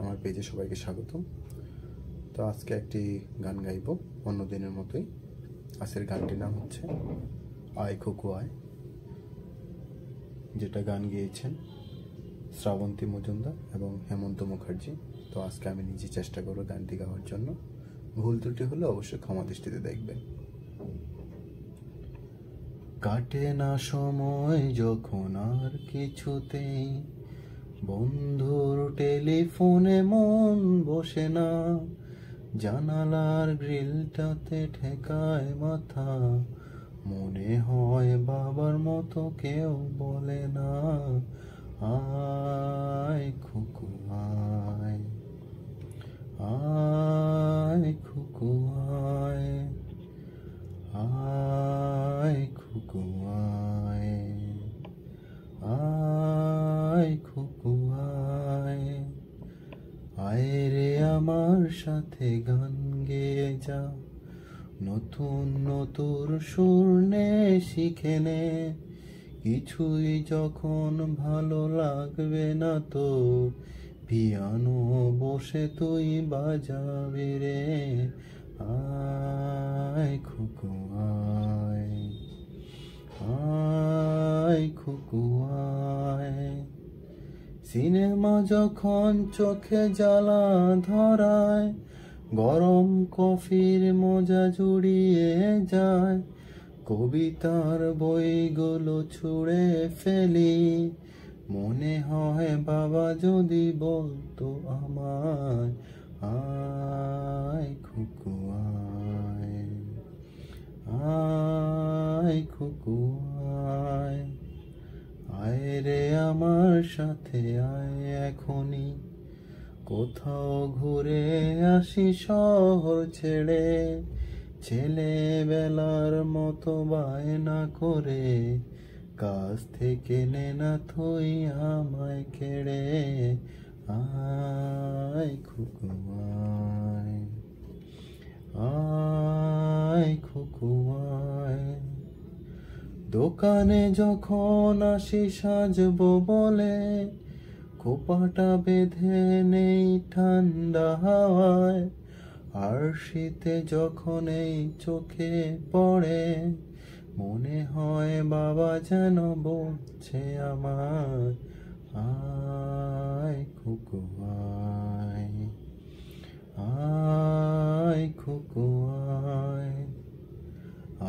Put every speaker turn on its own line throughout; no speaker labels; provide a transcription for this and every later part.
আমার পেজে সবাইকে স্বাগতম। তো আজকে একটি গান গাইব অন্য দিনের মতোই। আজকের গানটির নাম হচ্ছে আয় খুকু আয়, যেটা গান গেয়েছেন শ্রাবন্তী মজুমদার এবং হেমন্ত মুখার্জি। তো আজকে আমি নিজে চেষ্টা করব গানটি গাওয়ার জন্য। ভুল ত্রুটি হলে অবশ্যই ক্ষমা দৃষ্টিতে দেখবেন। কাটে না সময় যখন আর কিছুতেই, বন্ধুর টেলিফোনে মন বসে না, জানালার গ্রিলটাতে ঠেকায় মাথা, মনে হয় বাবার মতো কেউ বলে না আয় খুকু আয়, আয় খুকু আয়, আয় খুকু আয়, আয় খুকু আয়, আয় রে আমার সাথে গান গেয়ে যা, নতুন নতুন সুর নে শিখে নে, কিছুই যখন ভালো লাগবে না তো পিয়ানো বসে তুই বাজাবি রে আয় খুকু আয়, আয় খুকু আয়। সিনেমা যখন চোখে জ্বালা ধরায়, গরম কফির মজা জুড়িয়ে যায়, কবিতার বইগুলো ছুঁড়ে ফেলি, মনে হয় বাবা যদি বলতো আমায় আয় খুকু আয়, আয় খুকু আয়, আয় রে আমার সাথে আয় এখনই, কোথাও ঘুরে আসি শহর ছেড়ে, ছেলেবেলার মতো বায়না করে, কাছ থেকে নে না তুই আমায় কেড়ে আয় খুকু আয়, আয় খুকু আয়। দোকানে যখন আসি সাজবো বলে, খোপাটা বেঁধে নেই ঠান্ডা হাওয়ায়, আর শীতে যখন এই চোখে পড়ে, মনে হয় বাবা যেন বলছে আমার আয় খুকু আয়, আয় খুকু আয়,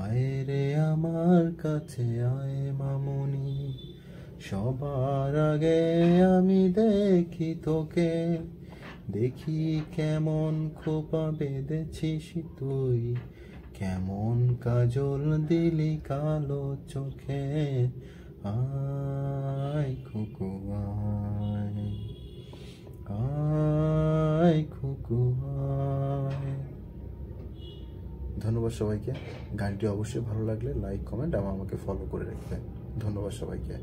আয় রে আমার কাছে আয় মামুনি, সবার আগে আমি দেখি তোকে, দেখি কেমন খোপা বেঁধেছিস তুই, কেমন কাজল দিলি কালো চোখে আয় খুকু আয়, আয় খুকু আয়। ধন্যবাদ সবাইকে। গানটি অবশ্যই ভালো লাগলে লাইক, কমেন্ট এবং আমাকে ফলো করে রাখবেন। ধন্যবাদ সবাইকে।